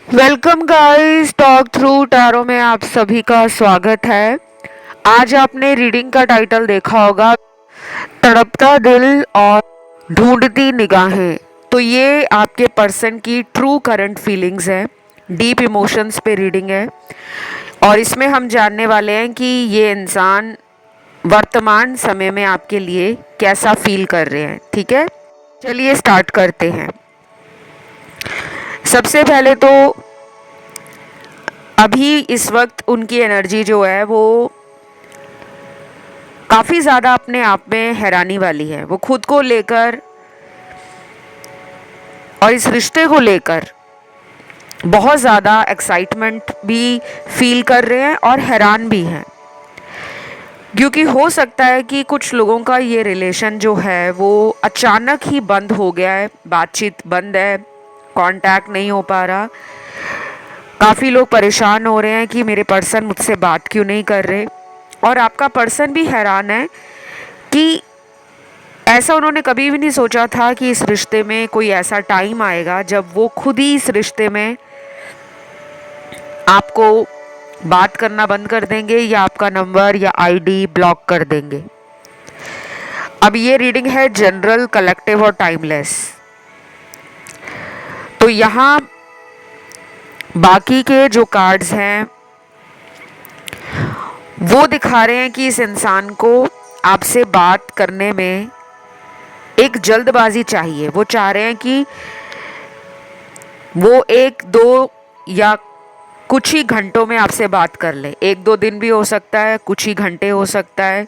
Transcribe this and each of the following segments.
Welcome guys, talk through tarot में आप सभी का स्वागत है। आज आपने रीडिंग का टाइटल देखा होगा, तड़पता दिल और ढूंढती निगाहें। तो ये आपके पर्सन की ट्रू करंट फीलिंग्स है, डीप इमोशंस पे रीडिंग है और इसमें हम जानने वाले हैं कि ये इंसान वर्तमान समय में आपके लिए कैसा फील कर रहे हैं। ठीक है, चलिए स्टार्ट करते हैं। सबसे पहले तो अभी इस वक्त उनकी एनर्जी जो है वो काफ़ी ज़्यादा अपने आप में हैरानी वाली है। वो खुद को लेकर और इस रिश्ते को लेकर बहुत ज़्यादा एक्साइटमेंट भी फील कर रहे हैं और हैरान भी हैं, क्योंकि हो सकता है कि कुछ लोगों का ये रिलेशन जो है वो अचानक ही बंद हो गया है, बातचीत बंद है, कांटेक्ट नहीं हो पा रहा। काफ़ी लोग परेशान हो रहे हैं कि मेरे पर्सन मुझसे बात क्यों नहीं कर रहे, और आपका पर्सन भी हैरान है कि ऐसा उन्होंने कभी भी नहीं सोचा था कि इस रिश्ते में कोई ऐसा टाइम आएगा जब वो खुद ही इस रिश्ते में आपको बात करना बंद कर देंगे या आपका नंबर या आईडी ब्लॉक कर देंगे। अब ये रीडिंग है जनरल, कलेक्टिव और टाइमलेस। तो यहाँ बाकी के जो कार्ड्स हैं वो दिखा रहे हैं कि इस इंसान को आपसे बात करने में एक जल्दबाजी चाहिए। वो चाह रहे हैं कि वो एक दो या कुछ ही घंटों में आपसे बात कर ले। एक दो दिन भी हो सकता है, कुछ ही घंटे हो सकता है।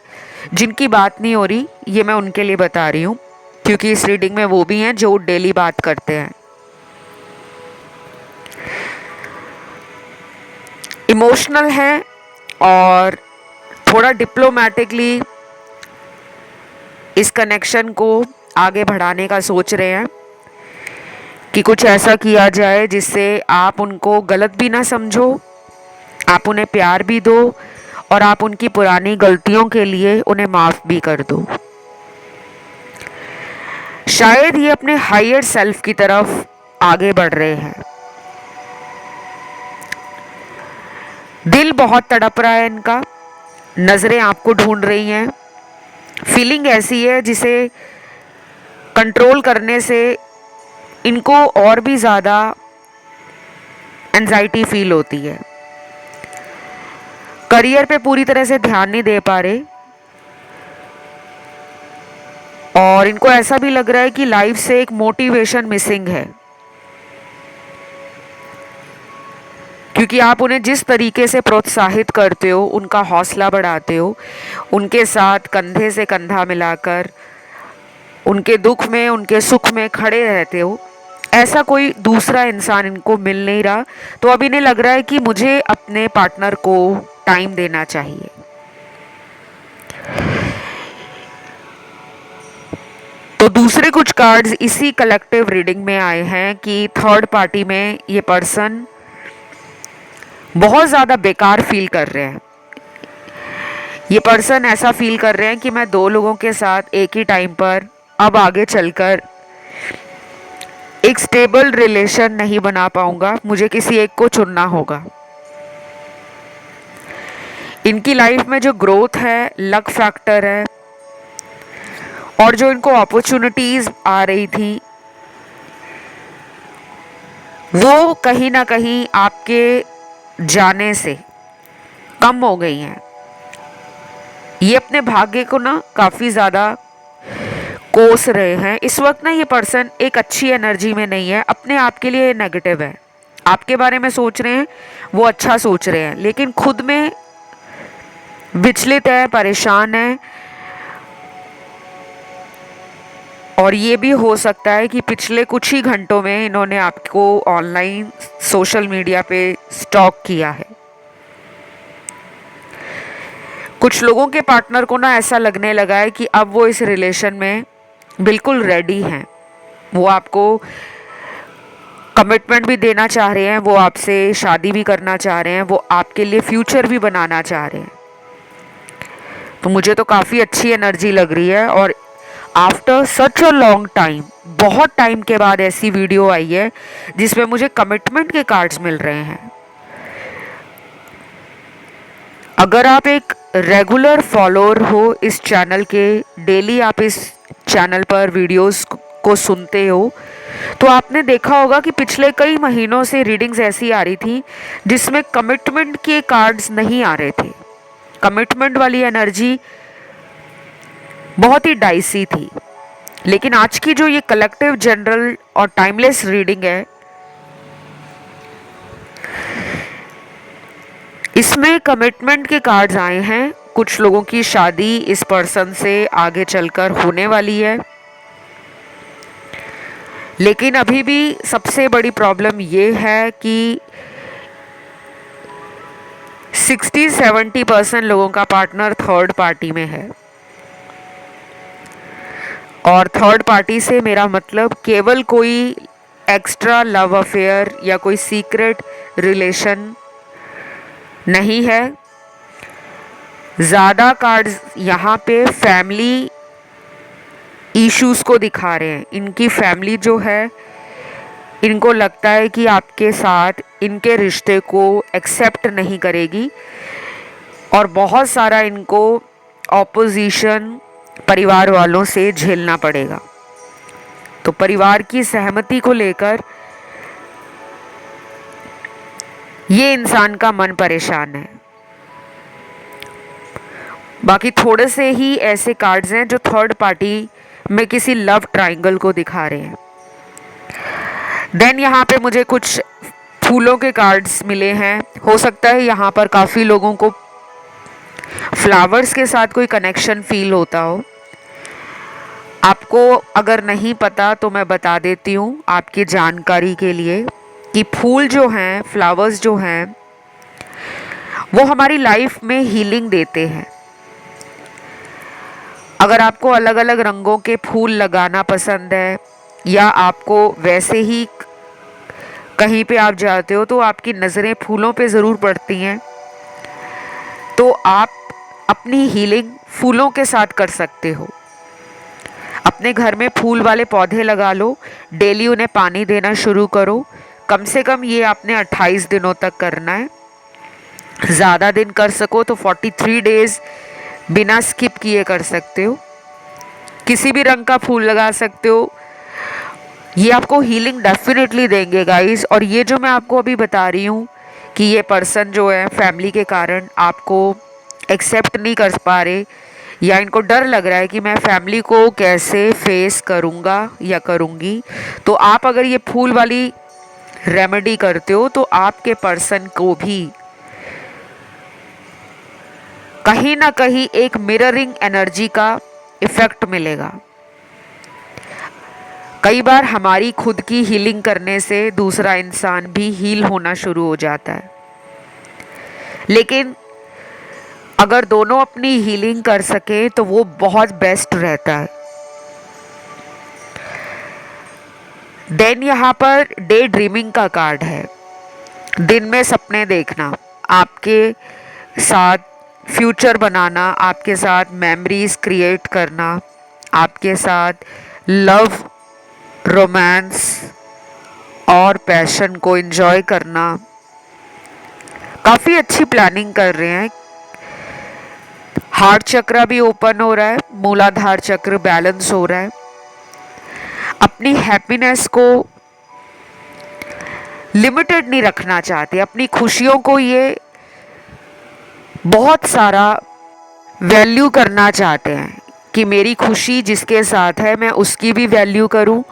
जिनकी बात नहीं हो रही, ये मैं उनके लिए बता रही हूँ, क्योंकि इस रीडिंग में वो भी हैं जो डेली बात करते हैं। इमोशनल हैं और थोड़ा डिप्लोमेटिकली इस कनेक्शन को आगे बढ़ाने का सोच रहे हैं कि कुछ ऐसा किया जाए जिससे आप उनको गलत भी ना समझो, आप उन्हें प्यार भी दो और आप उनकी पुरानी गलतियों के लिए उन्हें माफ़ भी कर दो। शायद ये अपने हायर सेल्फ की तरफ आगे बढ़ रहे हैं। दिल बहुत तड़प रहा है इनका, नज़रें आपको ढूंढ रही हैं। फीलिंग ऐसी है जिसे कंट्रोल करने से इनको और भी ज़्यादा एंजाइटी फील होती है। करियर पे पूरी तरह से ध्यान नहीं दे पा रहे और इनको ऐसा भी लग रहा है कि लाइफ से एक मोटिवेशन मिसिंग है, क्योंकि आप उन्हें जिस तरीके से प्रोत्साहित करते हो, उनका हौसला बढ़ाते हो, उनके साथ कंधे से कंधा मिलाकर उनके दुख में उनके सुख में खड़े रहते हो, ऐसा कोई दूसरा इंसान इनको मिल नहीं रहा। तो अब इन्हें लग रहा है कि मुझे अपने पार्टनर को टाइम देना चाहिए। तो दूसरे कुछ कार्ड्स इसी कलेक्टिव रीडिंग में आए हैं कि थर्ड पार्टी में ये पर्सन बहुत ज़्यादा बेकार फील कर रहे हैं। ये पर्सन ऐसा फील कर रहे हैं कि मैं दो लोगों के साथ एक ही टाइम पर अब आगे चलकर एक स्टेबल रिलेशन नहीं बना पाऊंगा, मुझे किसी एक को चुनना होगा। इनकी लाइफ में जो ग्रोथ है, लक फैक्टर है, और जो इनको अपॉर्चुनिटीज आ रही थी वो कहीं ना कहीं आपके जाने से कम हो गई हैं। ये अपने भाग्य को ना काफ़ी ज़्यादा कोस रहे हैं। इस वक्त ना ये पर्सन एक अच्छी एनर्जी में नहीं है, अपने आप के लिए नेगेटिव है। आपके बारे में सोच रहे हैं, वो अच्छा सोच रहे हैं, लेकिन खुद में विचलित है, परेशान है। और ये भी हो सकता है कि पिछले कुछ ही घंटों में इन्होंने आपको ऑनलाइन सोशल मीडिया पे स्टॉक किया है। कुछ लोगों के पार्टनर को ना ऐसा लगने लगा है कि अब वो इस रिलेशन में बिल्कुल रेडी हैं। वो आपको कमिटमेंट भी देना चाह रहे हैं, वो आपसे शादी भी करना चाह रहे हैं, वो आपके लिए फ्यूचर भी बनाना चाह रहे हैं। तो मुझे तो काफ़ी अच्छी एनर्जी लग रही है और after such a long time, बहुत टाइम के बाद ऐसी वीडियो आई है जिसमें मुझे कमिटमेंट के कार्ड्स मिल रहे हैं। अगर आप एक रेगुलर फॉलोअर हो इस चैनल के, डेली आप इस चैनल पर वीडियोस को सुनते हो, तो आपने देखा होगा कि पिछले कई महीनों से रीडिंग्स ऐसी आ रही थी जिसमें कमिटमेंट के कार्ड्स नहीं आ रहे थे। कमिटमेंट वाली एनर्जी बहुत ही डाइसी थी। लेकिन आज की जो ये कलेक्टिव जनरल और टाइमलेस रीडिंग है, इसमें कमिटमेंट के कार्ड्स आए हैं। कुछ लोगों की शादी इस पर्सन से आगे चलकर होने वाली है, लेकिन अभी भी सबसे बड़ी प्रॉब्लम ये है कि 60-70% लोगों का पार्टनर थर्ड पार्टी में है। और थर्ड पार्टी से मेरा मतलब केवल कोई एक्स्ट्रा लव अफेयर या कोई सीक्रेट रिलेशन नहीं है। ज़्यादा कार्ड्स यहाँ पे फैमिली इश्यूज को दिखा रहे हैं। इनकी फैमिली जो है, इनको लगता है कि आपके साथ इनके रिश्ते को एक्सेप्ट नहीं करेगी और बहुत सारा इनको ऑपोजिशन परिवार वालों से झेलना पड़ेगा। तो परिवार की सहमति को लेकर ये इंसान का मन परेशान है। बाकी थोड़े से ही ऐसे कार्ड्स हैं जो थर्ड पार्टी में किसी लव ट्रायंगल को दिखा रहे हैं। देन यहाँ पे मुझे कुछ फूलों के कार्ड्स मिले हैं। हो सकता है यहाँ पर काफ़ी लोगों को फ्लावर्स के साथ कोई कनेक्शन फील होता हो। आपको अगर नहीं पता तो मैं बता देती हूँ आपकी जानकारी के लिए कि फूल जो हैं, फ्लावर्स जो हैं, वो हमारी लाइफ में हीलिंग देते हैं। अगर आपको अलग अलग रंगों के फूल लगाना पसंद है या आपको वैसे ही कहीं पे आप जाते हो तो आपकी नज़रें फूलों पे ज़रूर पड़ती हैं, तो आप अपनी हीलिंग फूलों के साथ कर सकते हो। अपने घर में फूल वाले पौधे लगा लो, डेली उन्हें पानी देना शुरू करो। कम से कम ये आपने 28 दिनों तक करना है। ज़्यादा दिन कर सको तो 43 डेज़ बिना स्किप किए कर सकते हो। किसी भी रंग का फूल लगा सकते हो। ये आपको हीलिंग डेफिनेटली देंगे गाइस। और ये जो मैं आपको अभी बता रही हूँ कि ये पर्सन जो है फैमिली के कारण आपको एक्सेप्ट नहीं कर पा रहे या इनको डर लग रहा है कि मैं फैमिली को कैसे फेस करूँगा या करूँगी, तो आप अगर ये फूल वाली रेमेडी करते हो तो आपके पर्सन को भी कहीं ना कहीं एक मिररिंग एनर्जी का इफेक्ट मिलेगा। कई बार हमारी खुद की हीलिंग करने से दूसरा इंसान भी हील होना शुरू हो जाता है, लेकिन अगर दोनों अपनी हीलिंग कर सके तो वो बहुत बेस्ट रहता है। देन यहाँ पर डे ड्रीमिंग का कार्ड है। दिन में सपने देखना, आपके साथ फ्यूचर बनाना, आपके साथ मेमोरीज क्रिएट करना, आपके साथ लव, रोमांस और पैशन को एंजॉय करना। काफ़ी अच्छी प्लानिंग कर रहे हैं। हार्ट चक्र भी ओपन हो रहा है, मूलाधार चक्र बैलेंस हो रहा है। अपनी हैप्पीनेस को लिमिटेड नहीं रखना चाहते, अपनी खुशियों को ये बहुत सारा वैल्यू करना चाहते हैं कि मेरी खुशी जिसके साथ है मैं उसकी भी वैल्यू करूं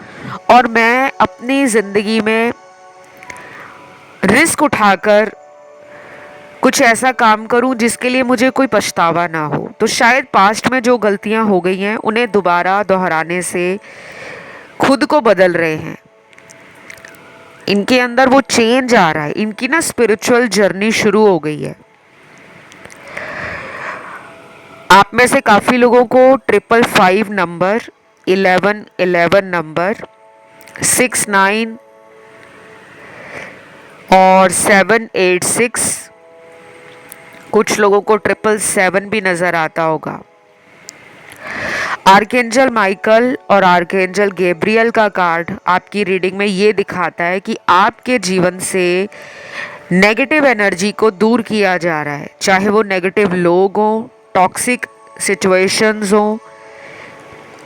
और मैं अपनी ज़िंदगी में रिस्क उठाकर कुछ ऐसा काम करूं जिसके लिए मुझे कोई पछतावा ना हो। तो शायद पास्ट में जो गलतियां हो गई हैं उन्हें दोबारा दोहराने से खुद को बदल रहे हैं। इनके अंदर वो चेंज आ रहा है, इनकी ना स्पिरिचुअल जर्नी शुरू हो गई है। आप में से काफ़ी लोगों को 555 नंबर, 1111 नंबर, 69 और 786, कुछ लोगों को 777 भी नज़र आता होगा। आर्कएंजल माइकल और आर्कएंजल गैब्रियल का कार्ड आपकी रीडिंग में ये दिखाता है कि आपके जीवन से नेगेटिव एनर्जी को दूर किया जा रहा है, चाहे वो नेगेटिव लोग हों, टॉक्सिक सिचुएशंस हों,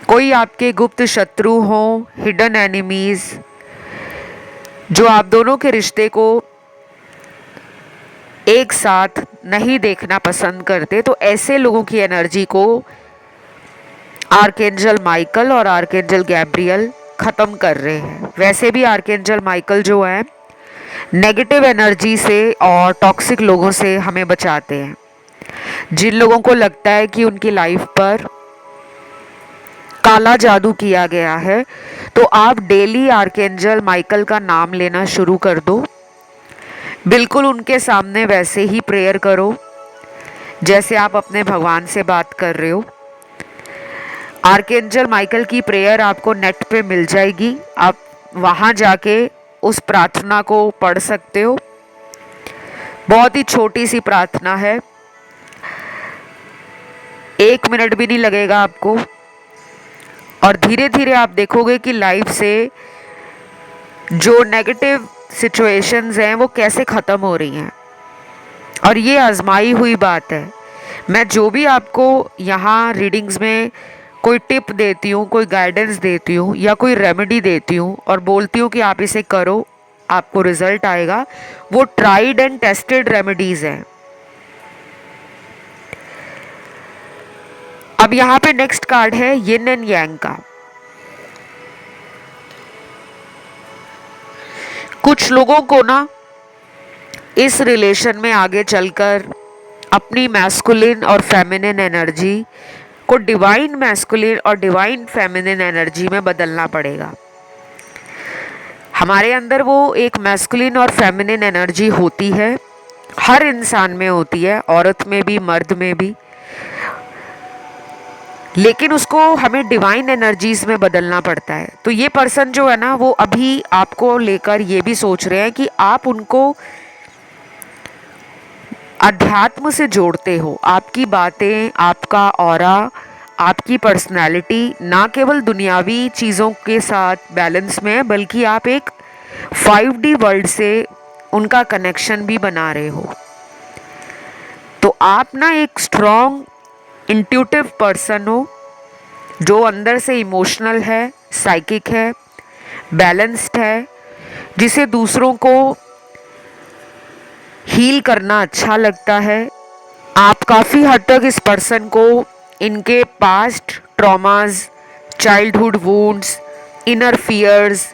कोई आपके गुप्त शत्रु हों, हिडन एनिमीज जो आप दोनों के रिश्ते को एक साथ नहीं देखना पसंद करते, तो ऐसे लोगों की एनर्जी को आर्कएंजल माइकल और आर्कएंजल गैब्रियल ख़त्म कर रहे हैं। वैसे भी आर्कएंजल माइकल जो है नेगेटिव एनर्जी से और टॉक्सिक लोगों से हमें बचाते हैं। जिन लोगों को लगता है कि उनकी लाइफ पर काला जादू किया गया है, तो आप डेली आर्कएंजल माइकल का नाम लेना शुरू कर दो। बिल्कुल उनके सामने वैसे ही प्रेयर करो जैसे आप अपने भगवान से बात कर रहे हो। आर्कएंजल माइकल की प्रेयर आपको नेट पे मिल जाएगी, आप वहाँ जाके उस प्रार्थना को पढ़ सकते हो। बहुत ही छोटी सी प्रार्थना है, 1 मिनट भी नहीं लगेगा आपको, और धीरे धीरे आप देखोगे कि लाइफ से जो नेगेटिव सिचुएशंस हैं वो कैसे ख़त्म हो रही हैं। और ये आजमाई हुई बात है। मैं जो भी आपको यहाँ रीडिंग्स में कोई टिप देती हूँ, कोई गाइडेंस देती हूँ या कोई रेमेडी देती हूँ और बोलती हूँ कि आप इसे करो, आपको रिजल्ट आएगा, वो ट्राइड एंड टेस्टेड रेमेडीज़ हैं। अब यहाँ पे नेक्स्ट कार्ड है यिन एंड यांग का। कुछ लोगों को ना इस रिलेशन में आगे चलकर अपनी मैस्कुलिन और फेमिनिन एनर्जी को डिवाइन मैस्कुलिन और डिवाइन फेमिनिन एनर्जी में बदलना पड़ेगा। हमारे अंदर वो एक मैस्कुलिन और फेमिनिन एनर्जी होती है, हर इंसान में होती है, औरत में भी मर्द में भी, लेकिन उसको हमें डिवाइन एनर्जीज में बदलना पड़ता है। तो ये पर्सन जो है ना वो अभी आपको लेकर ये भी सोच रहे हैं कि आप उनको अध्यात्म से जोड़ते हो। आपकी बातें, आपका ऑरा, आपकी पर्सनालिटी ना केवल दुनियावी चीज़ों के साथ बैलेंस में है, बल्कि आप एक 5D वर्ल्ड से उनका कनेक्शन भी बना रहे हो। तो आप ना एक स्ट्रॉन्ग इंट्यूटिव पर्सन हो जो अंदर से इमोशनल है, साइकिक है, बैलेंस्ड है, जिसे दूसरों को हील करना अच्छा लगता है। आप काफ़ी हद तक इस पर्सन को इनके past traumas, childhood wounds, inner fears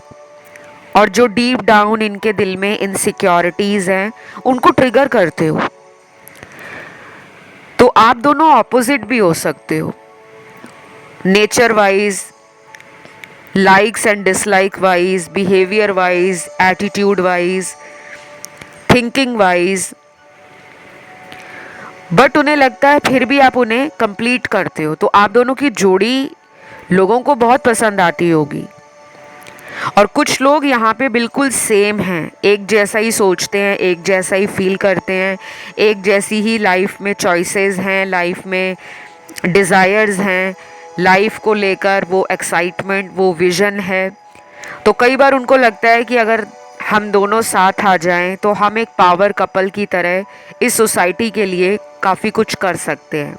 और जो डीप डाउन इनके दिल में इनसिक्योरिटीज़ हैं उनको ट्रिगर करते हो। तो आप दोनों ऑपोजिट भी हो सकते हो, nature wise, likes and dislike wise, behaviour wise, attitude wise, thinking wise, but उन्हें लगता है फिर भी आप उन्हें कंप्लीट करते हो। तो आप दोनों की जोड़ी लोगों को बहुत पसंद आती होगी। और कुछ लोग यहाँ पे बिल्कुल सेम हैं, एक जैसा ही सोचते हैं, एक जैसा ही फील करते हैं, एक जैसी ही लाइफ में चॉइसेस हैं, लाइफ में डिज़ायर्स हैं, लाइफ को लेकर वो एक्साइटमेंट, वो विज़न है। तो कई बार उनको लगता है कि अगर हम दोनों साथ आ जाएं तो हम एक पावर कपल की तरह इस सोसाइटी के लिए काफ़ी कुछ कर सकते हैं।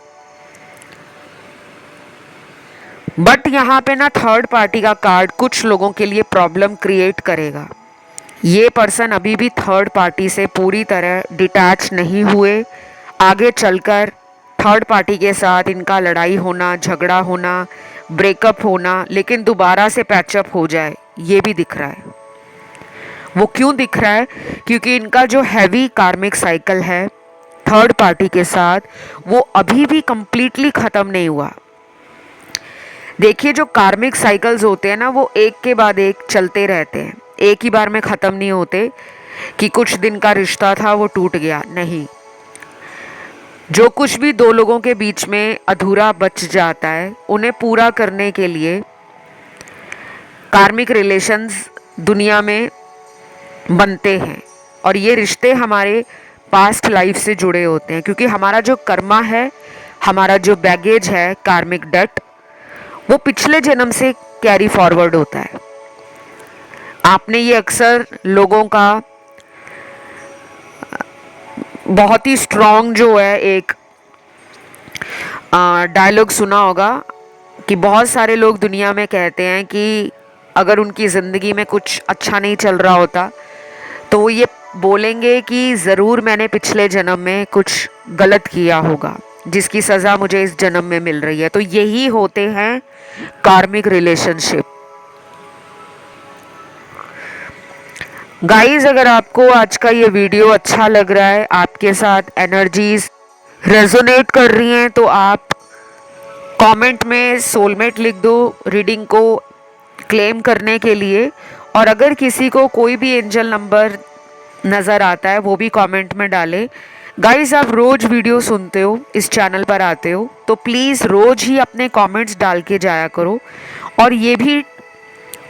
बट यहाँ पे ना थर्ड पार्टी का कार्ड कुछ लोगों के लिए प्रॉब्लम क्रिएट करेगा। ये पर्सन अभी भी थर्ड पार्टी से पूरी तरह डिटैच नहीं हुए। आगे चलकर थर्ड पार्टी के साथ इनका लड़ाई होना, झगड़ा होना, ब्रेकअप होना, लेकिन दोबारा से पैचअप हो जाए, ये भी दिख रहा है। वो क्यों दिख रहा है? क्योंकि इनका जो हैवी कार्मिक साइकिल है थर्ड पार्टी के साथ, वो अभी भी कंप्लीटली ख़त्म नहीं हुआ। देखिए, जो कार्मिक साइकिल्स होते हैं ना, वो एक के बाद एक चलते रहते हैं, एक ही बार में ख़त्म नहीं होते कि कुछ दिन का रिश्ता था वो टूट गया, नहीं। जो कुछ भी दो लोगों के बीच में अधूरा बच जाता है, उन्हें पूरा करने के लिए कार्मिक रिलेशंस दुनिया में बनते हैं। और ये रिश्ते हमारे पास्ट लाइफ से जुड़े होते हैं, क्योंकि हमारा जो कर्मा है, हमारा जो बैगेज है, कार्मिक डेट, वो पिछले जन्म से कैरी फॉरवर्ड होता है। आपने ये अक्सर लोगों का बहुत ही स्ट्रॉन्ग जो है एक डायलॉग सुना होगा कि बहुत सारे लोग दुनिया में कहते हैं कि अगर उनकी ज़िंदगी में कुछ अच्छा नहीं चल रहा होता तो वो ये बोलेंगे कि ज़रूर मैंने पिछले जन्म में कुछ गलत किया होगा जिसकी सज़ा मुझे इस जन्म में मिल रही है। तो यही होते हैं कार्मिक रिलेशनशिप। गाइस, अगर आपको आज का ये वीडियो अच्छा लग रहा है, आपके साथ एनर्जीज रेजोनेट कर रही हैं, तो आप कमेंट में सोलमेट लिख दो रीडिंग को क्लेम करने के लिए। और अगर किसी को कोई भी एंजल नंबर नज़र आता है वो भी कमेंट में डालें। गाइस, आप रोज़ वीडियो सुनते हो, इस चैनल पर आते हो, तो प्लीज़ रोज़ ही अपने कमेंट्स डाल के जाया करो और ये भी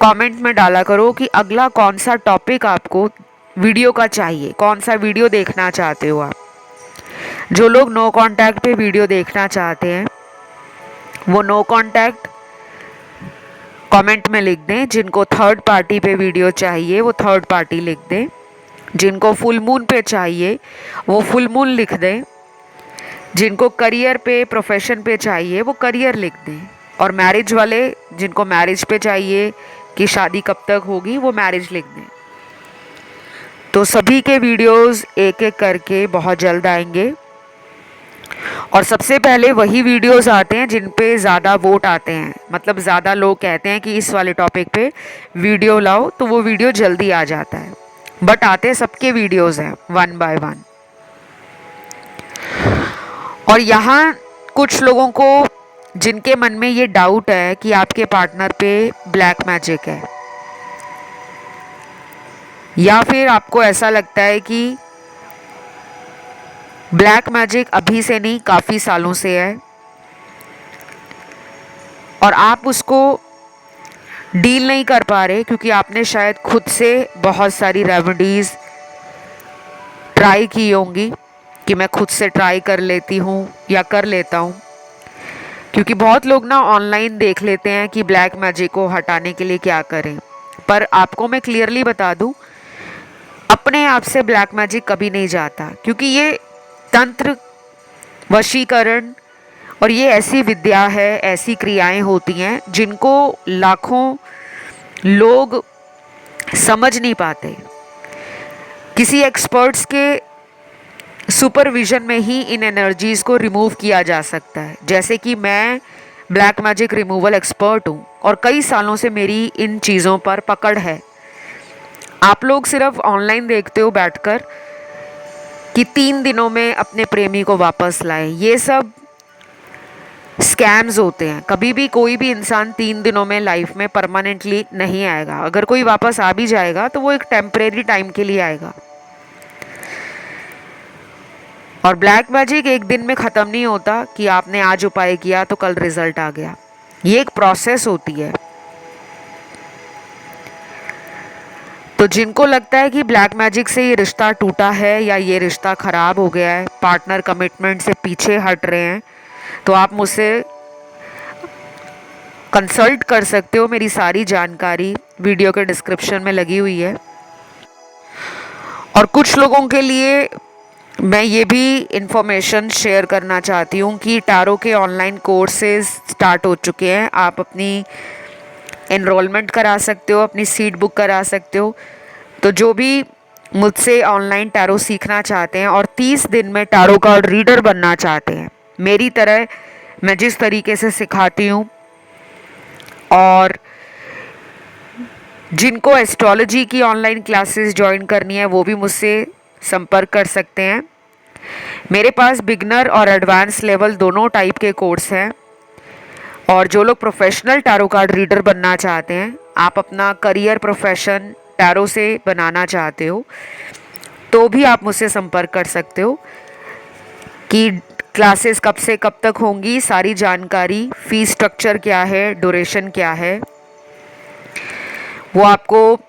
कमेंट में डाला करो कि अगला कौन सा टॉपिक आपको वीडियो का चाहिए, कौन सा वीडियो देखना चाहते हो आप। जो लोग नो कांटेक्ट पे वीडियो देखना चाहते हैं वो नो कांटेक्ट कमेंट में लिख दें। जिनको थर्ड पार्टी पे वीडियो चाहिए वो थर्ड पार्टी लिख दें। जिनको फुल मून पे चाहिए वो फुल मून लिख दें। जिनको करियर पे प्रोफेशन पे चाहिए वो करियर लिख दें। और मैरिज वाले जिनको मैरिज पे चाहिए कि शादी कब तक होगी वो मैरिज लिख दें। तो सभी के वीडियोस एक एक करके बहुत जल्द आएंगे और सबसे पहले वही वीडियोस आते हैं जिन पे ज़्यादा वोट आते हैं, मतलब ज़्यादा लोग कहते हैं कि इस वाले टॉपिक पे वीडियो लाओ, तो वो वीडियो जल्दी आ जाता है। बट आते सबके वीडियोस हैं वन बाय वन। और यहाँ कुछ लोगों को जिनके मन में ये डाउट है कि आपके पार्टनर पे ब्लैक मैजिक है, या फिर आपको ऐसा लगता है कि ब्लैक मैजिक अभी से नहीं काफ़ी सालों से है और आप उसको डील नहीं कर पा रहे क्योंकि आपने शायद खुद से बहुत सारी रेमेडीज़ ट्राई की होंगी कि मैं खुद से ट्राई कर लेती हूँ या कर लेता हूँ। क्योंकि बहुत लोग ना ऑनलाइन देख लेते हैं कि ब्लैक मैजिक को हटाने के लिए क्या करें, पर आपको मैं क्लियरली बता दूँ, अपने आप से ब्लैक मैजिक कभी नहीं जाता। क्योंकि ये तंत्र, वशीकरण और ये ऐसी विद्या है, ऐसी क्रियाएं होती हैं जिनको लाखों लोग समझ नहीं पाते। किसी एक्सपर्ट्स के सुपरविजन में ही इन एनर्जीज़ को रिमूव किया जा सकता है। जैसे कि मैं ब्लैक मैजिक रिमूवल एक्सपर्ट हूँ और कई सालों से मेरी इन चीज़ों पर पकड़ है। आप लोग सिर्फ ऑनलाइन देखते हो बैठकर कि 3 दिनों में अपने प्रेमी को वापस लाए, ये सब स्कैम्स होते हैं। कभी भी कोई भी इंसान 3 दिनों में लाइफ में परमानेंटली नहीं आएगा। अगर कोई वापस आ भी जाएगा तो वो एक टेम्परेरी टाइम के लिए आएगा। और ब्लैक मैजिक एक दिन में ख़त्म नहीं होता कि आपने आज उपाय किया तो कल रिजल्ट आ गया। ये एक प्रोसेस होती है। तो जिनको लगता है कि ब्लैक मैजिक से ये रिश्ता टूटा है या ये रिश्ता ख़राब हो गया है, पार्टनर कमिटमेंट से पीछे हट रहे हैं, तो आप मुझसे कंसल्ट कर सकते हो। मेरी सारी जानकारी वीडियो के डिस्क्रिप्शन में लगी हुई है। और कुछ लोगों के लिए मैं ये भी इन्फॉर्मेशन शेयर करना चाहती हूँ कि टैरो के ऑनलाइन कोर्सेज स्टार्ट हो चुके हैं। आप अपनी एनरोलमेंट करा सकते हो, अपनी सीट बुक करा सकते हो। तो जो भी मुझसे ऑनलाइन टैरो सीखना चाहते हैं और 30 दिन में टैरो कार्ड रीडर बनना चाहते हैं, मेरी तरह मैं जिस तरीके से सिखाती हूँ, और जिनको एस्ट्रोलॉजी की ऑनलाइन क्लासेस ज्वाइन करनी है वो भी मुझसे संपर्क कर सकते हैं। मेरे पास बिगनर और एडवांस लेवल दोनों टाइप के कोर्स हैं। और जो लोग प्रोफेशनल टैरो कार्ड रीडर बनना चाहते हैं, आप अपना करियर प्रोफेशन टैरो से बनाना चाहते हो, तो भी आप मुझसे संपर्क कर सकते हो कि क्लासेस कब से कब तक होंगी, सारी जानकारी, फीस स्ट्रक्चर क्या है, ड्यूरेशन क्या है, वो आपको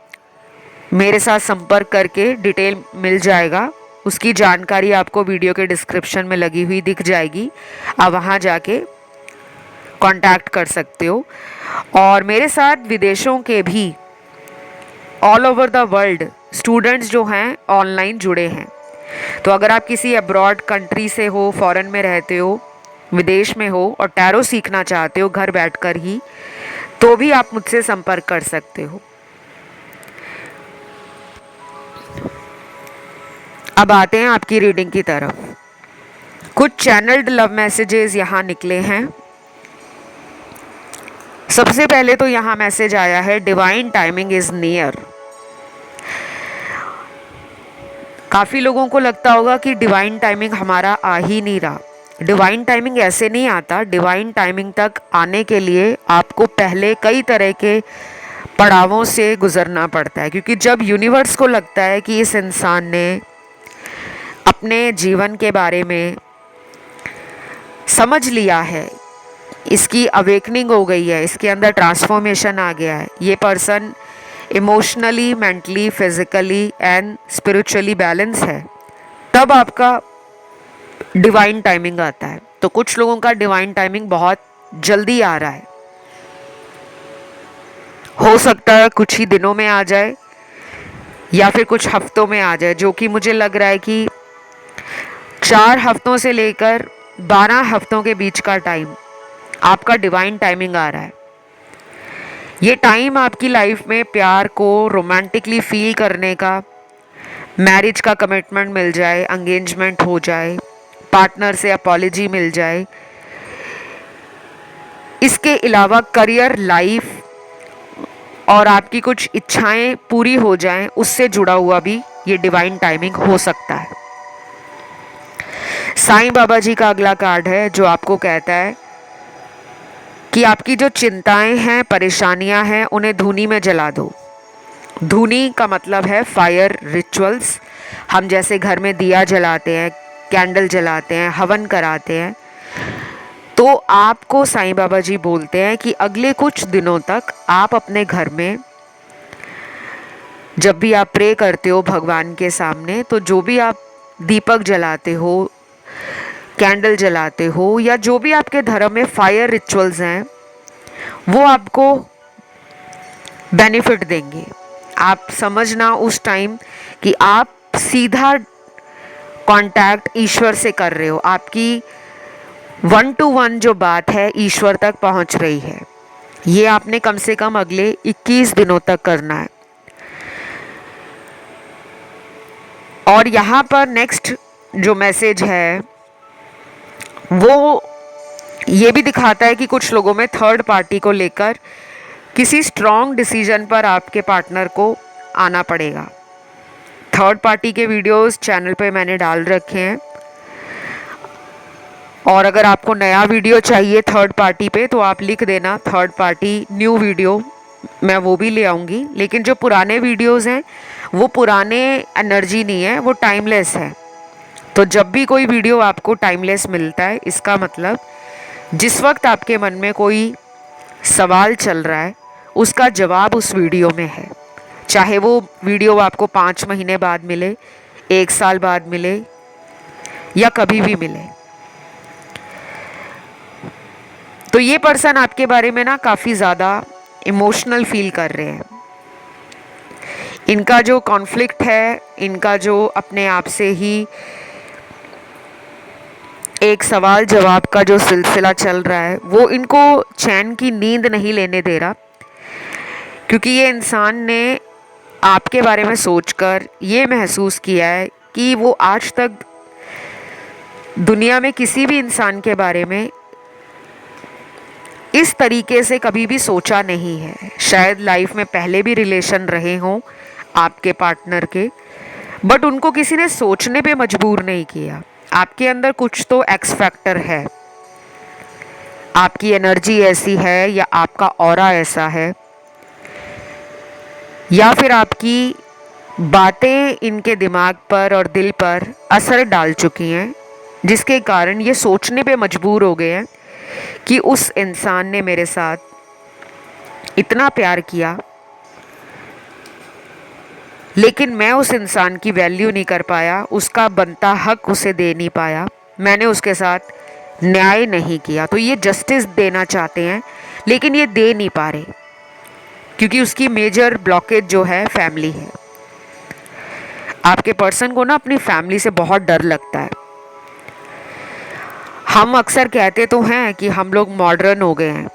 मेरे साथ संपर्क करके डिटेल मिल जाएगा। उसकी जानकारी आपको वीडियो के डिस्क्रिप्शन में लगी हुई दिख जाएगी। आप वहाँ जाके कांटेक्ट कर सकते हो। और मेरे साथ विदेशों के भी all over the world students जो हैं ऑनलाइन जुड़े हैं। तो अगर आप किसी अब्रॉड कंट्री से हो, फॉरेन में रहते हो, विदेश में हो और टैरो सीखना चाहते हो घर बैठकर ही, तो भी आप मुझसे संपर्क कर सकते हो। अब आते हैं आपकी रीडिंग की तरफ। कुछ चैनल्ड लव मैसेजेस यहाँ निकले हैं। सबसे पहले तो यहाँ मैसेज आया है, डिवाइन टाइमिंग इज नियर। काफ़ी लोगों को लगता होगा कि डिवाइन टाइमिंग हमारा आ ही नहीं रहा। डिवाइन टाइमिंग ऐसे नहीं आता। डिवाइन टाइमिंग तक आने के लिए आपको पहले कई तरह के पड़ावों से गुजरना पड़ता है, क्योंकि जब यूनिवर्स को लगता है कि इस इंसान ने अपने जीवन के बारे में समझ लिया है, इसकी अवेकनिंग हो गई है, इसके अंदर ट्रांसफॉर्मेशन आ गया है, ये person emotionally, mentally, physically and spiritually balance है, तब आपका डिवाइन टाइमिंग आता है। तो कुछ लोगों का डिवाइन टाइमिंग बहुत जल्दी आ रहा है, हो सकता है कुछ ही दिनों में आ जाए या फिर कुछ हफ्तों में आ जाए, जो कि मुझे लग रहा है कि 4 हफ्तों से लेकर 12 हफ्तों के बीच का टाइम आपका डिवाइन टाइमिंग आ रहा है। ये टाइम आपकी लाइफ में प्यार को रोमांटिकली फील करने का, मैरिज का कमिटमेंट मिल जाए, एंगेजमेंट हो जाए, पार्टनर से अपॉलजी मिल जाए, इसके अलावा करियर, लाइफ और आपकी कुछ इच्छाएं पूरी हो जाएं, उससे जुड़ा हुआ भी ये डिवाइन टाइमिंग हो सकता है। साईं बाबा जी का अगला कार्ड है जो आपको कहता है कि आपकी जो चिंताएं हैं, परेशानियां हैं, उन्हें धूनी में जला दो। धूनी का मतलब है फायर रिचुअल्स। हम जैसे घर में दिया जलाते हैं, कैंडल जलाते हैं, हवन कराते हैं, तो आपको साईं बाबा जी बोलते हैं कि अगले कुछ दिनों तक आप अपने घर में जब भी आप प्रे करते हो भगवान के सामने, तो जो भी आप दीपक जलाते हो, कैंडल जलाते हो, या जो भी आपके धर्म में फायर रिचुअल्स हैं, वो आपको बेनिफिट देंगे। आप समझना उस टाइम कि आप सीधा कांटेक्ट ईश्वर से कर रहे हो, आपकी 1 to 1 जो बात है ईश्वर तक पहुंच रही है। ये आपने कम से कम अगले 21 दिनों तक करना है। और यहाँ पर नेक्स्ट जो मैसेज है वो ये भी दिखाता है कि कुछ लोगों में थर्ड पार्टी को लेकर किसी स्ट्रॉन्ग डिसीजन पर आपके पार्टनर को आना पड़ेगा। थर्ड पार्टी के वीडियोस चैनल पे मैंने डाल रखे हैं, और अगर आपको नया वीडियो चाहिए थर्ड पार्टी पे तो आप लिख देना थर्ड पार्टी न्यू वीडियो, मैं वो भी ले आऊँगी। लेकिन जो पुराने वीडियोस हैं वो पुराने एनर्जी नहीं है, वो टाइमलेस है। तो जब भी कोई वीडियो आपको टाइमलेस मिलता है, इसका मतलब जिस वक्त आपके मन में कोई सवाल चल रहा है उसका जवाब उस वीडियो में है। चाहे वो वीडियो आपको 5 महीने बाद मिले, 1 साल बाद मिले, या कभी भी मिले। तो ये पर्सन आपके बारे में ना काफ़ी ज़्यादा इमोशनल फील कर रहे हैं। इनका जो कॉन्फ्लिक्ट है, इनका जो अपने आप से ही एक सवाल जवाब का जो सिलसिला चल रहा है, वो इनको चैन की नींद नहीं लेने दे रहा, क्योंकि ये इंसान ने आपके बारे में सोचकर ये महसूस किया है कि वो आज तक दुनिया में किसी भी इंसान के बारे में इस तरीके से कभी भी सोचा नहीं है। शायद लाइफ में पहले भी रिलेशन रहे हों आपके पार्टनर के, बट उनको किसी ने सोचने पे मजबूर नहीं किया। आपके अंदर कुछ तो एक्स फैक्टर है, आपकी एनर्जी ऐसी है, या आपका ऑरा ऐसा है, या फिर आपकी बातें इनके दिमाग पर और दिल पर असर डाल चुकी हैं, जिसके कारण ये सोचने पे मजबूर हो गए हैं कि उस इंसान ने मेरे साथ इतना प्यार किया, लेकिन मैं उस इंसान की वैल्यू नहीं कर पाया, उसका बनता हक उसे दे नहीं पाया, मैंने उसके साथ न्याय नहीं किया, तो ये जस्टिस देना चाहते हैं लेकिन ये दे नहीं पा रहे, क्योंकि उसकी मेजर ब्लॉकेज जो है फैमिली है। आपके पर्सन को ना अपनी फैमिली से बहुत डर लगता है। हम अक्सर कहते तो हैं कि हम लोग मॉडर्न हो गए हैं,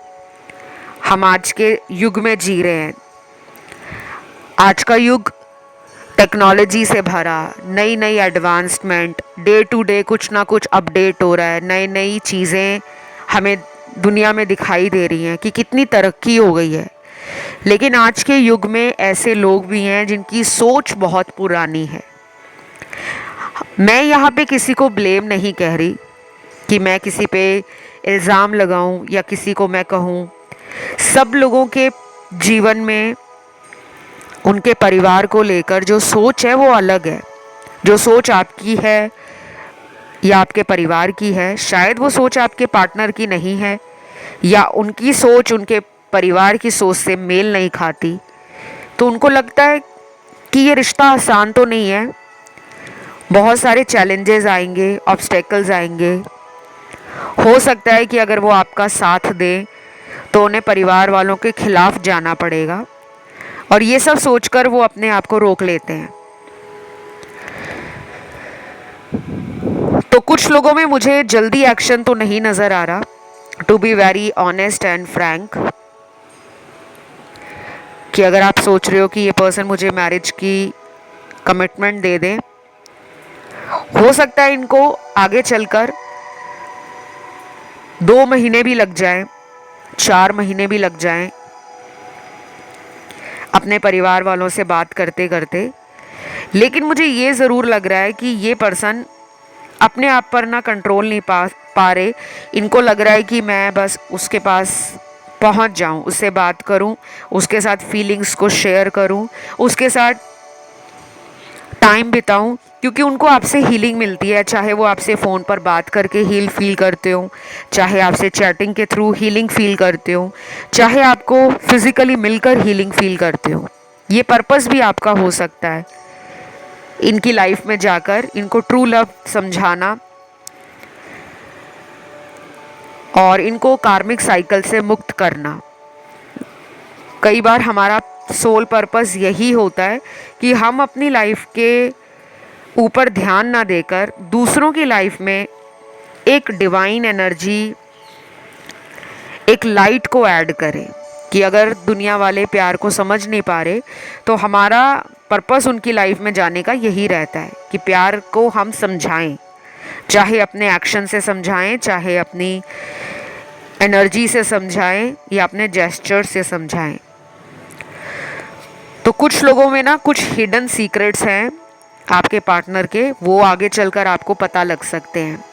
हम आज के युग में जी रहे हैं। आज का युग टेक्नोलॉजी से भरा, नई नई एडवांसमेंट, डे टू डे कुछ ना कुछ अपडेट हो रहा है, नई नई चीज़ें हमें दुनिया में दिखाई दे रही हैं कि कितनी तरक्की हो गई है। लेकिन आज के युग में ऐसे लोग भी हैं जिनकी सोच बहुत पुरानी है। मैं यहाँ पे किसी को ब्लेम नहीं कह रही कि मैं किसी पे इल्ज़ाम लगाऊं या किसी को मैं कहूं। सब लोगों के जीवन में उनके परिवार को लेकर जो सोच है वो अलग है। जो सोच आपकी है या आपके परिवार की है, शायद वो सोच आपके पार्टनर की नहीं है, या उनकी सोच उनके परिवार की सोच से मेल नहीं खाती। तो उनको लगता है कि ये रिश्ता आसान तो नहीं है, बहुत सारे चैलेंजेस आएंगे, ऑब्स्टेकल्स आएंगे। हो सकता है कि अगर वो आपका साथ दें तो उन्हें परिवार वालों के खिलाफ जाना पड़ेगा, और ये सब सोचकर वो अपने आप को रोक लेते हैं। तो कुछ लोगों में मुझे जल्दी एक्शन तो नहीं नज़र आ रहा, to be very honest and frank, कि अगर आप सोच रहे हो कि ये पर्सन मुझे मैरिज की कमिटमेंट दे दे, हो सकता है इनको आगे चलकर 2 महीने भी लग जाएं, 4 महीने भी लग जाएं अपने परिवार वालों से बात करते करते। लेकिन मुझे ये ज़रूर लग रहा है कि ये पर्सन अपने आप पर ना कंट्रोल नहीं पा रहे। इनको लग रहा है कि मैं बस उसके पास पहुंच जाऊं, उससे बात करूं, उसके साथ फीलिंग्स को शेयर करूं, उसके साथ टाइम बिताऊं, क्योंकि उनको आपसे हीलिंग मिलती है। चाहे वो आपसे फ़ोन पर बात करके हील फील करते हो, चाहे आपसे चैटिंग के थ्रू हीलिंग फील करते हो, चाहे आपको फिज़िकली मिलकर हीलिंग फील करते हो। ये पर्पस भी आपका हो सकता है, इनकी लाइफ में जाकर इनको ट्रू लव समझाना और इनको कार्मिक साइकिल से मुक्त करना। कई बार हमारा सोल पर्पस यही होता है कि हम अपनी लाइफ के ऊपर ध्यान ना देकर दूसरों की लाइफ में एक डिवाइन एनर्जी, एक लाइट को ऐड करें। कि अगर दुनिया वाले प्यार को समझ नहीं पा रहे तो हमारा पर्पस उनकी लाइफ में जाने का यही रहता है कि प्यार को हम समझाएं, चाहे अपने एक्शन से समझाएं, चाहे अपनी एनर्जी से समझाएं या अपने जेस्चर से समझाएं। तो कुछ लोगों में ना कुछ हिडन सीक्रेट्स हैं आपके पार्टनर के, वो आगे चलकर आपको पता लग सकते हैं।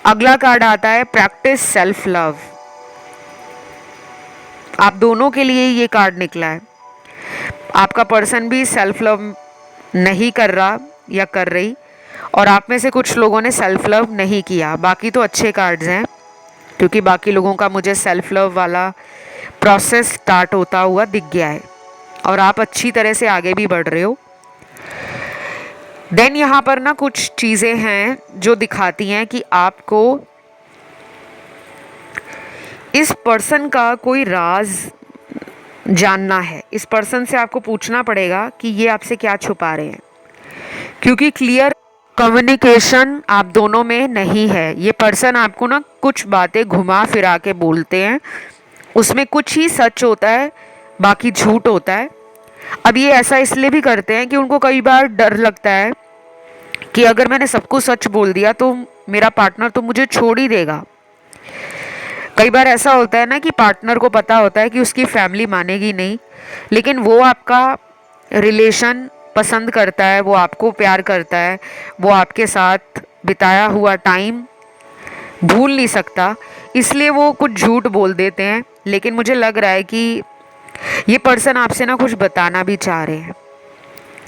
अगला कार्ड आता है प्रैक्टिस सेल्फ लव। आप दोनों के लिए ये कार्ड निकला है। आपका पर्सन भी सेल्फ लव नहीं कर रहा या कर रही, और आप में से कुछ लोगों ने सेल्फ लव नहीं किया। बाकी तो अच्छे कार्ड्स हैं, क्योंकि बाकी लोगों का मुझे सेल्फ लव वाला प्रोसेस स्टार्ट होता हुआ दिख गया है और आप अच्छी तरह से आगे भी बढ़ रहे हो। देन यहाँ पर ना कुछ चीज़ें हैं जो दिखाती हैं कि आपको इस पर्सन का कोई राज जानना है। इस पर्सन से आपको पूछना पड़ेगा कि ये आपसे क्या छुपा रहे हैं, क्योंकि क्लियर कम्युनिकेशन आप दोनों में नहीं है। ये पर्सन आपको ना कुछ बातें घुमा फिरा के बोलते हैं, उसमें कुछ ही सच होता है, बाकी झूठ होता है। अब ये ऐसा इसलिए भी करते हैं कि उनको कई बार डर लगता है कि अगर मैंने सबको सच बोल दिया तो मेरा पार्टनर तो मुझे छोड़ ही देगा। कई बार ऐसा होता है ना कि पार्टनर को पता होता है कि उसकी फैमिली मानेगी नहीं, लेकिन वो आपका रिलेशन पसंद करता है, वो आपको प्यार करता है, वो आपके साथ बिताया हुआ टाइम भूल नहीं सकता, इसलिए वो कुछ झूठ बोल देते हैं। लेकिन मुझे लग रहा है कि ये पर्सन आपसे ना कुछ बताना भी चाह रहे हैं।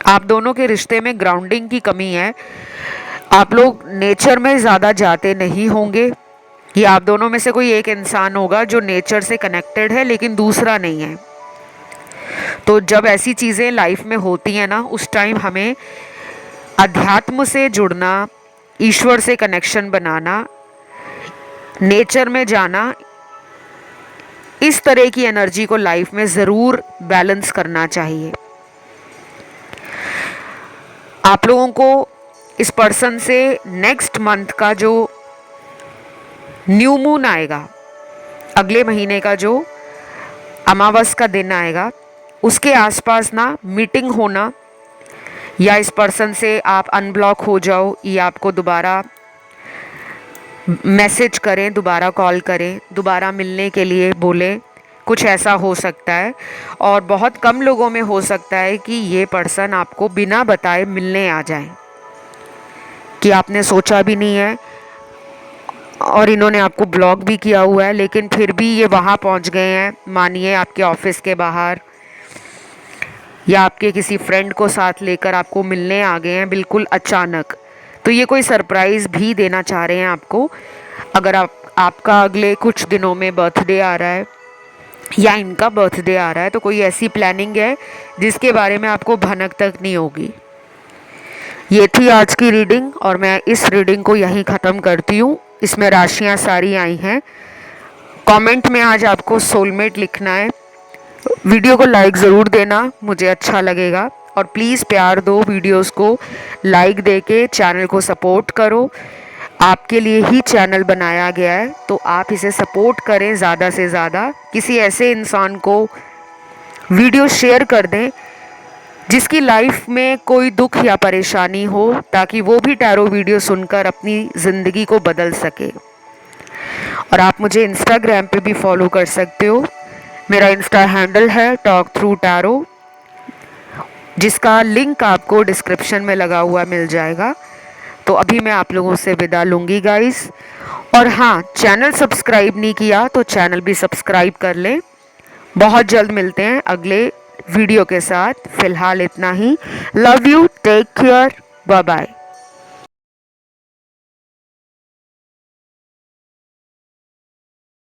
आप दोनों के रिश्ते में ग्राउंडिंग की कमी है। आप लोग नेचर में ज़्यादा जाते नहीं होंगे, ये आप दोनों में से कोई एक इंसान होगा जो नेचर से कनेक्टेड है लेकिन दूसरा नहीं है। तो जब ऐसी चीज़ें लाइफ में होती हैं ना, उस टाइम हमें अध्यात्म से जुड़ना, ईश्वर से कनेक्शन बनाना, नेचर में जाना, इस तरह की एनर्जी को लाइफ में ज़रूर बैलेंस करना चाहिए। आप लोगों को इस पर्सन से नेक्स्ट मंथ का जो न्यू मून आएगा, अगले महीने का जो अमावस का दिन आएगा, उसके आसपास ना मीटिंग होना, या इस पर्सन से आप अनब्लॉक हो जाओ, या आपको दोबारा मैसेज करें, दोबारा कॉल करें, दोबारा मिलने के लिए बोलें, कुछ ऐसा हो सकता है। और बहुत कम लोगों में हो सकता है कि ये पर्सन आपको बिना बताए मिलने आ जाए, कि आपने सोचा भी नहीं है और इन्होंने आपको ब्लॉक भी किया हुआ है, लेकिन फिर भी ये वहाँ पहुँच गए हैं। मानिए आपके ऑफिस के बाहर, या आपके किसी फ्रेंड को साथ लेकर आपको मिलने आ गए हैं बिल्कुल अचानक। तो ये कोई सरप्राइज़ भी देना चाह रहे हैं आपको। अगर आपका अगले कुछ दिनों में बर्थडे आ रहा है या इनका बर्थडे आ रहा है, तो कोई ऐसी प्लानिंग है जिसके बारे में आपको भनक तक नहीं होगी। ये थी आज की रीडिंग, और मैं इस रीडिंग को यहीं ख़त्म करती हूँ। इसमें राशियाँ सारी आई हैं। कमेंट में आज आपको सोलमेट लिखना है। वीडियो को लाइक ज़रूर देना, मुझे अच्छा लगेगा। और प्लीज़ प्यार दो, वीडियोस को लाइक दे के चैनल को सपोर्ट करो। आपके लिए ही चैनल बनाया गया है, तो आप इसे सपोर्ट करें ज़्यादा से ज़्यादा। किसी ऐसे इंसान को वीडियो शेयर कर दें जिसकी लाइफ में कोई दुख या परेशानी हो, ताकि वो भी टैरो वीडियो सुनकर अपनी ज़िंदगी को बदल सके। और आप मुझे इंस्टाग्राम पे भी फॉलो कर सकते हो। मेरा इंस्टा हैंडल है टॉक थ्रू टैरो, जिसका लिंक आपको डिस्क्रिप्शन में लगा हुआ मिल जाएगा। तो अभी मैं आप लोगों से विदा लूँगी गाइस। और हाँ, चैनल सब्सक्राइब नहीं किया तो चैनल भी सब्सक्राइब कर लें। बहुत जल्द मिलते हैं अगले वीडियो के साथ। फ़िलहाल इतना ही। Love you, take care, bye bye.